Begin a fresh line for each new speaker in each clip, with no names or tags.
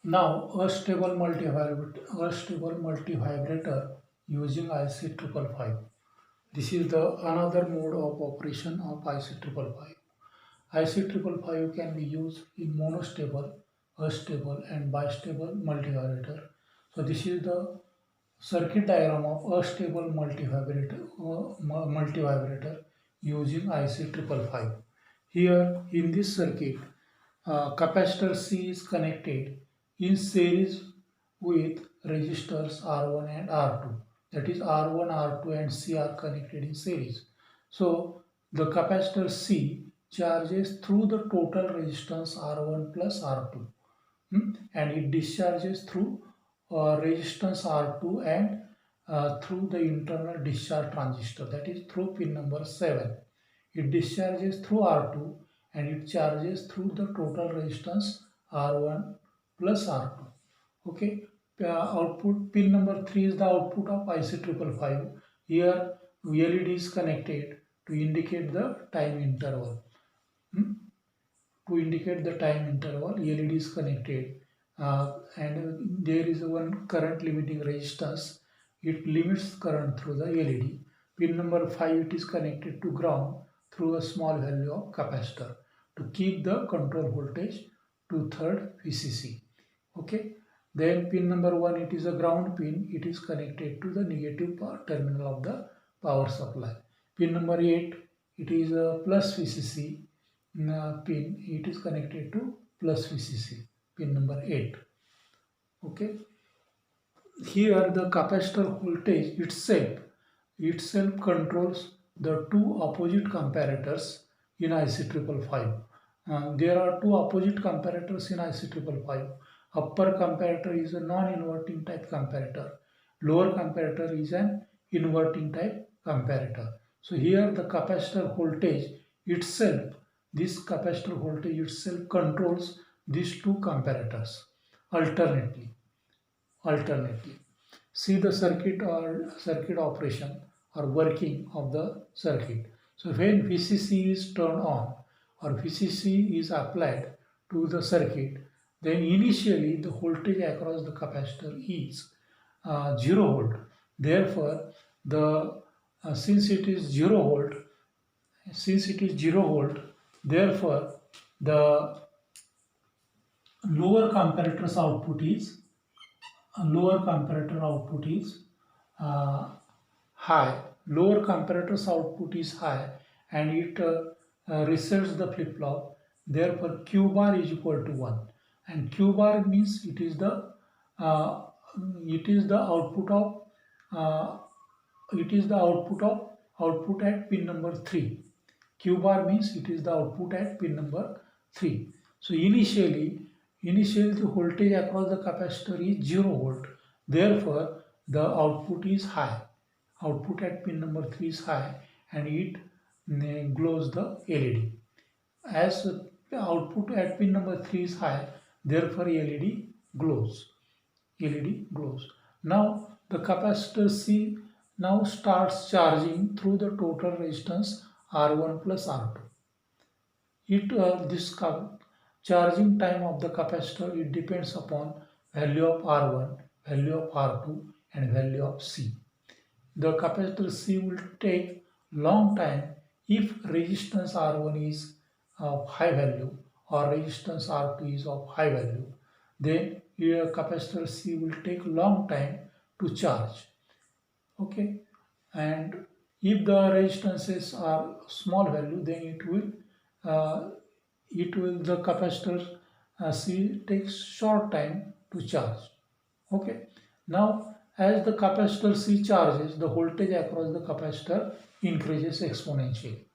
Now, a stable multivibrator using IC555. This is the another mode of operation of IC555. IC555 can be used in monostable, astable, and bistable multivibrator. So this is the circuit diagram of astable multivibrator using IC555. Here in this circuit, capacitor C is connected in series with resistors R1 and R2. That is R1, R2 and C are connected in series. So the capacitor C charges through the total resistance R1 plus R2, and it discharges through resistance R2 and through the internal discharge transistor, that is through pin number 7. It discharges through R2 and it charges through the total resistance R1 plus R2. Okay, output pin number 3 is the output of IC555. Here LED is connected to indicate the time interval. Hmm? To indicate the time interval, LED is connected, and there is one current limiting resistance. It limits current through the LED. Pin number 5, it is connected to ground through a small value of capacitor to keep the control voltage to third VCC. Okay. Then pin number 1, it is a ground pin. It is connected to the negative terminal of the power supply. Pin number 8, it is a plus VCC pin. It is connected to plus VCC, pin number 8. Okay. Here the capacitor voltage itself controls the two opposite comparators in IC555. There are two opposite comparators in IC555. Upper comparator is a non-inverting type comparator. Lower comparator is an inverting type comparator. So here the capacitor voltage itself, this capacitor voltage itself controls these two comparators alternately. See the circuit or circuit operation or working of the circuit. So when VCC is turned on or VCC is applied to the circuit, then initially the voltage across the capacitor is 0 volt. Therefore, the since it is 0 volt, therefore the lower comparator's output is lower comparator output is high. Lower comparator's output is high, and it resets the flip-flop. Therefore, Q bar is equal to 1, and Q bar means uh, output of uh, output at pin number 3. Q bar means it is the output at pin number 3. So initially the voltage across the capacitor is 0 volt. Therefore, the output is high. Output at pin number 3 is high, and it glows the LED. As the output at pin number 3 is high, therefore LED glows. LED glows. Now the capacitor C now starts charging through the total resistance R1 plus R2. This charging time of the capacitor, it depends upon value of R1, value of R2, and value of C. The capacitor C will take long time if resistance R1 is of high value or resistance R2 is of high value. Then your capacitor C will take long time to charge. Okay, and if the resistances are small value, then the capacitor C takes short time to charge. Okay, now as the capacitor C charges, the voltage across the capacitor increases exponentially.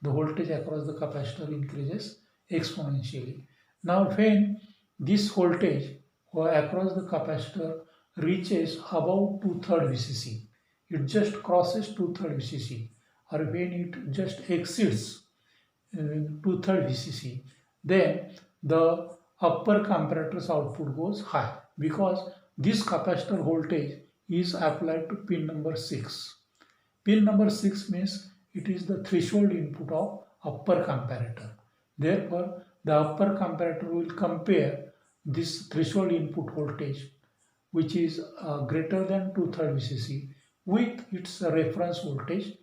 The voltage across the capacitor increases exponentially. Now when this voltage across the capacitor reaches above 2/3 VCC, it just crosses 2/3 VCC, or when it just exceeds 2/3 VCC, then the upper comparator's output goes high, because this capacitor voltage is applied to pin number 6. Pin number 6 means it is the threshold input of upper comparator. Therefore, the upper comparator will compare this threshold input voltage, which is greater than 2/3 VCC, with its reference voltage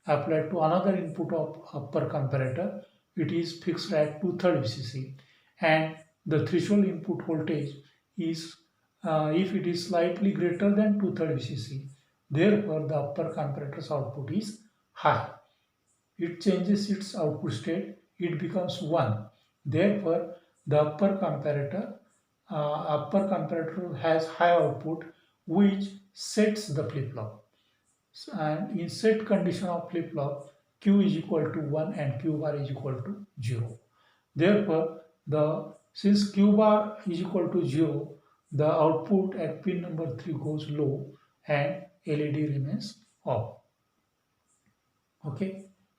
applied to another input of upper comparator, it is fixed at 2/3 VCC, and the threshold input voltage is if it is slightly greater than 2/3 VCC, therefore the upper comparator's output is high. It changes its output state, it becomes 1. Therefore, the upper comparator has high output, which sets the flip-flop. And in set condition of flip-flop, Q is equal to 1 and Q bar is equal to 0. Therefore, since Q bar is equal to 0, the output at pin number 3 goes low and LED remains off. Okay,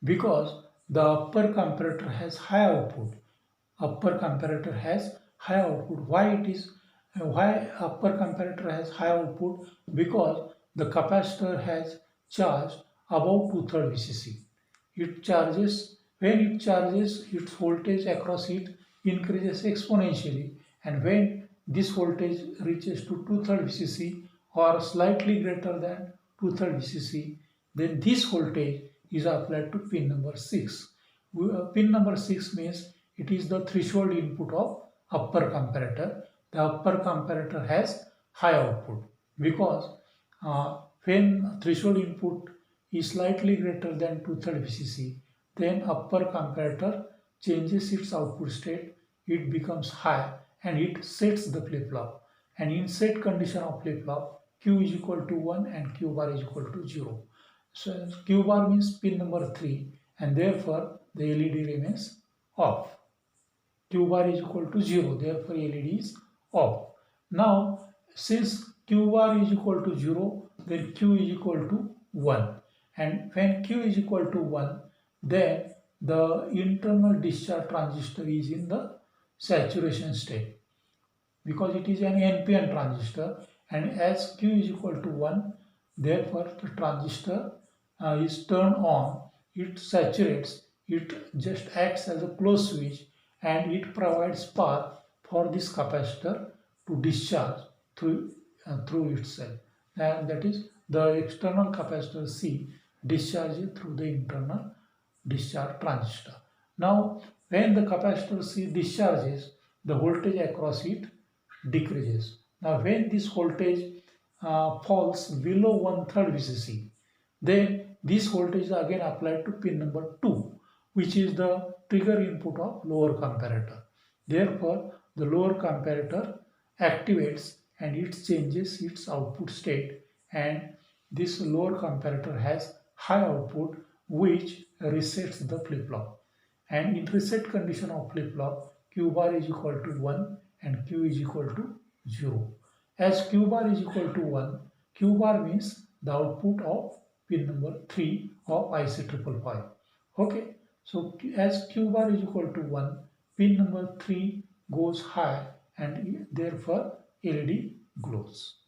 because the upper comparator has high output. Why upper comparator has high output? Because the capacitor has charged above 2/3 VCC. When it charges, its voltage across it increases exponentially, and when this voltage reaches to 2/3 VCC or slightly greater than 2/3 VCC, then this voltage is applied to pin number 6. Pin number 6 means it is the threshold input of upper comparator. The upper comparator has high output because when threshold input is slightly greater than 2/3 VCC, then upper comparator changes its output state, it becomes high and it sets the flip-flop. And in set condition of flip-flop, Q is equal to 1 and Q bar is equal to 0. So Q bar means pin number 3, and therefore the LED remains off. Q bar is equal to 0, therefore LED is off. Now, since Q bar is equal to 0, then Q is equal to 1. And when Q is equal to 1, then the internal discharge transistor is in the saturation state, because it is an NPN transistor, and as Q is equal to 1, therefore the transistor is turned on, it saturates, it just acts as a closed switch, and it provides path for this capacitor to discharge through itself, and that is the external capacitor C discharges through the internal discharge transistor. Now, when the capacitor C discharges, the voltage across it decreases. Now, when this voltage falls below 1/3 VCC, then this voltage is again applied to pin number 2, which is the trigger input of lower comparator. Therefore, the lower comparator activates and it changes its output state, and this lower comparator has high output, which resets the flip-flop. And in reset condition of flip-flop, Q bar is equal to 1 and Q is equal to 0. As Q bar is equal to 1, Q bar means the output of pin number 3 of IC 555. Okay, so as Q bar is equal to 1, pin number 3 goes high and therefore LED glows.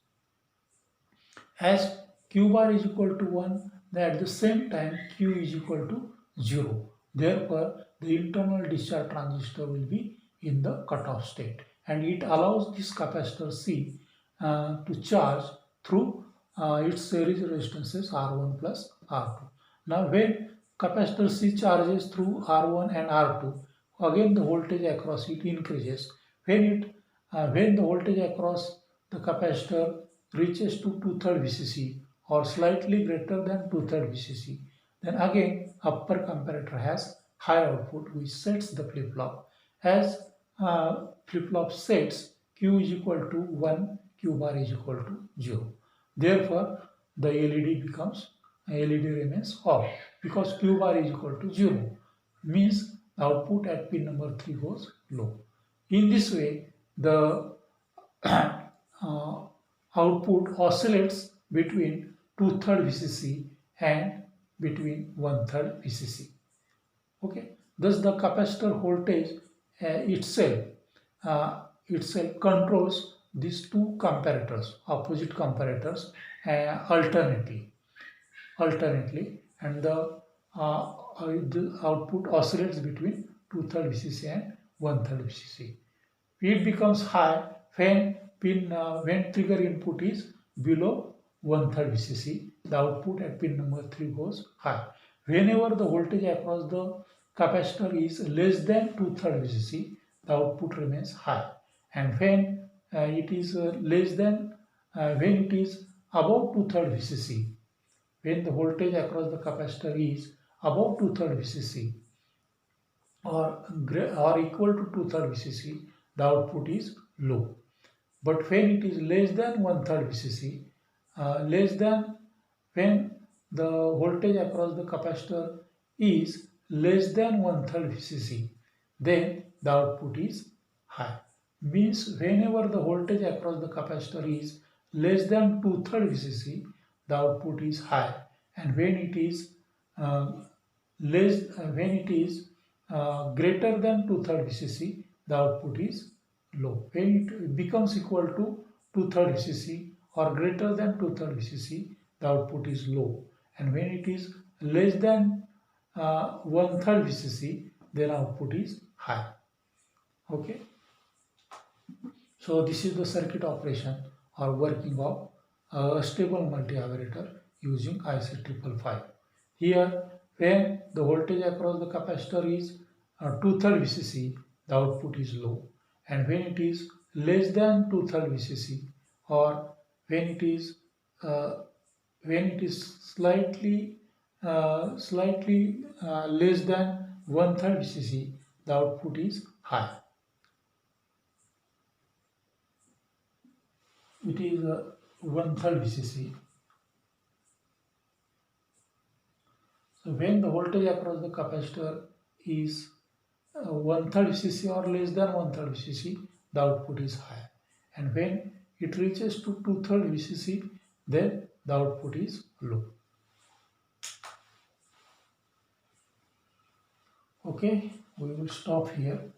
As Q bar is equal to 1, then at the same time Q is equal to 0. Therefore, the internal discharge transistor will be in the cutoff state, and it allows this capacitor C to charge through its series resistances R1 plus R2. Now, when capacitor C charges through R1 and R2, again the voltage across it increases. When the voltage across the capacitor reaches to 2/3 VCC or slightly greater than 2/3 VCC, then again upper comparator has high output, which sets the flip-flop. As flip-flop sets, Q is equal to 1, Q bar is equal to 0. Therefore, the LED remains off, because Q bar is equal to 0, means the output at pin number 3 goes low. In this way, the output oscillates between 2/3 VCC and between 1/3 VCC. Okay, thus the capacitor voltage itself controls these two comparators, opposite comparators, alternately, and the output oscillates between 2/3 VCC and 1/3 VCC. It becomes high when trigger input is below 1/3 VCC. The output at pin number 3 goes high. Whenever the voltage across the capacitor is less than 2/3 VCC, the output remains high. And when it is less than when it is above 2/3 VCC, when the voltage across the capacitor is above 2/3 VCC, or equal to 2/3 VCC, the output is low. But when it is less than 1/3 VCC, less than when the voltage across the capacitor is less than 1/3 VCC, then the output is high. Means whenever the voltage across the capacitor is less than 2/3 VCC, the output is high, and when it is greater than 2/3 VCC, the output is low. When it becomes equal to 2/3 VCC or greater than 2/3 VCC, the output is low. And when it is less than 1/3 VCC, then output is high. Okay. So this is the circuit operation or working of a stable multi-aberrator using IC 555. Here, when the voltage across the capacitor is 2/3 VCC, the output is low. And when it is less than 2/3 VCC, or when it is slightly less than 1/3 VCC, the output is high. It is 1/3 VCC. So when the voltage across the capacitor is 1/3 VCC or less than 1/3 VCC, the output is high. And when it reaches to 2/3 VCC, then the output is low. Okay, we will stop here.